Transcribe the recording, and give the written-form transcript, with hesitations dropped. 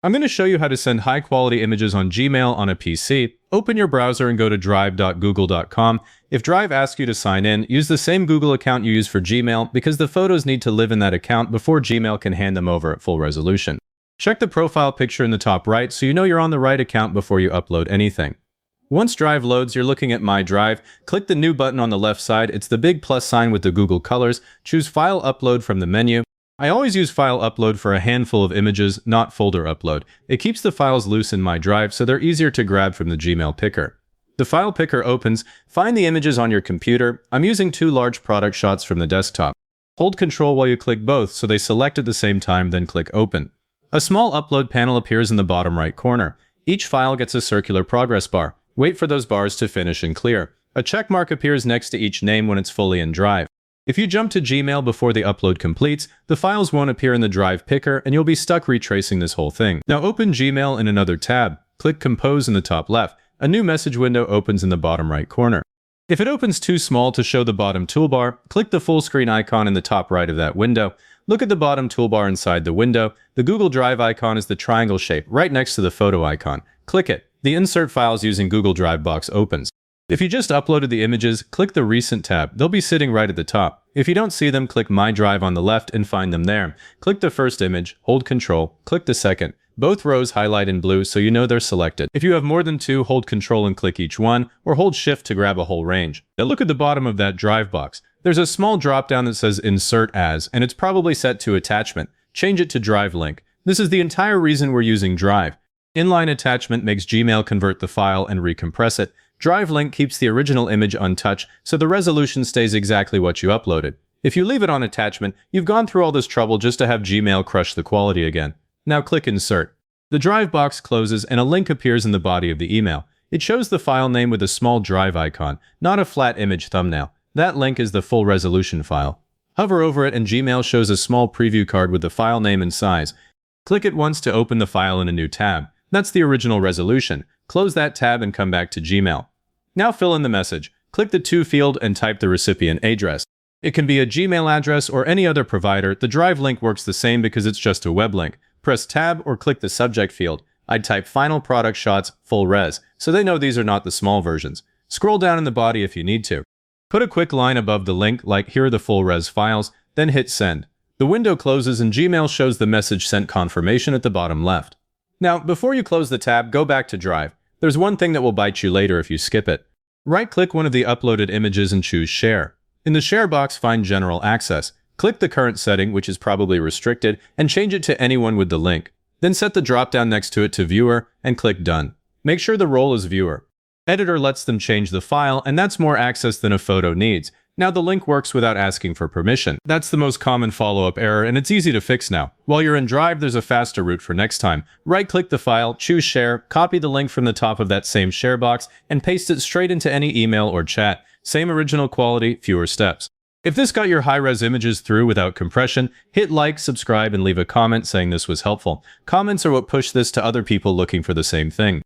I'm going to show you how to send high-quality images on Gmail on a PC. Open your browser and go to drive.google.com. If Drive asks you to sign in, use the same Google account you use for Gmail because the photos need to live in that account before Gmail can hand them over at full resolution. Check the profile picture in the top right so you know you're on the right account before you upload anything. Once Drive loads, you're looking at My Drive. Click the New button on the left side. It's the big plus sign with the Google colors. Choose File Upload from the menu. I always use File Upload for a handful of images, not Folder Upload. It keeps the files loose in My Drive so they're easier to grab from the Gmail picker. The file picker opens. Find the images on your computer. I'm using 2 large product shots from the desktop. Hold Ctrl while you click both so they select at the same time, then click Open. A small upload panel appears in the bottom right corner. Each file gets a circular progress bar. Wait for those bars to finish and clear. A check mark appears next to each name when it's fully in Drive. If you jump to Gmail before the upload completes, the files won't appear in the Drive picker and you'll be stuck retracing this whole thing. Now open Gmail in another tab. Click Compose in the top left. A new message window opens in the bottom right corner. If it opens too small to show the bottom toolbar, click the full screen icon in the top right of that window. Look at the bottom toolbar inside the window. The Google Drive icon is the triangle shape right next to the photo icon. Click it. The Insert Files using Google Drive box opens. If you just uploaded the images, click the Recent tab. They'll be sitting right at the top. If you don't see them, click My Drive on the left and find them there. Click the first image, hold Ctrl, click the second. Both rows highlight in blue so you know they're selected. If you have more than 2, hold Ctrl and click each one, or hold Shift to grab a whole range. Now look at the bottom of that Drive box. There's a small drop-down that says Insert As, and it's probably set to Attachment. Change it to Drive Link. This is the entire reason we're using Drive. Inline attachment makes Gmail convert the file and recompress it. Drive Link keeps the original image untouched, so the resolution stays exactly what you uploaded. If you leave it on attachment, you've gone through all this trouble just to have Gmail crush the quality again. Now click Insert. The Drive box closes and a link appears in the body of the email. It shows the file name with a small Drive icon, not a flat image thumbnail. That link is the full resolution file. Hover over it and Gmail shows a small preview card with the file name and size. Click it once to open the file in a new tab. That's the original resolution. Close that tab and come back to Gmail. Now fill in the message. Click the To field and type the recipient address. It can be a Gmail address or any other provider. The Drive link works the same because it's just a web link. Press Tab or click the subject field. I'd type Final Product Shots Full Res, so they know these are not the small versions. Scroll down in the body if you need to. Put a quick line above the link like here are the full res files, then hit Send. The window closes and Gmail shows the message sent confirmation at the bottom left. Now, before you close the tab, go back to Drive. There's one thing that will bite you later if you skip it. Right-click one of the uploaded images and choose Share. In the Share box, find General Access. Click the current setting, which is probably restricted, and change it to anyone with the link. Then set the drop-down next to it to Viewer and click Done. Make sure the role is Viewer. Editor lets them change the file, and that's more access than a photo needs. Now the link works without asking for permission. That's the most common follow-up error, and it's easy to fix now. While you're in Drive, there's a faster route for next time. Right-click the file, choose Share, copy the link from the top of that same Share box, and paste it straight into any email or chat. Same original quality, fewer steps. If this got your high-res images through without compression, hit like, subscribe, and leave a comment saying this was helpful. Comments are what push this to other people looking for the same thing.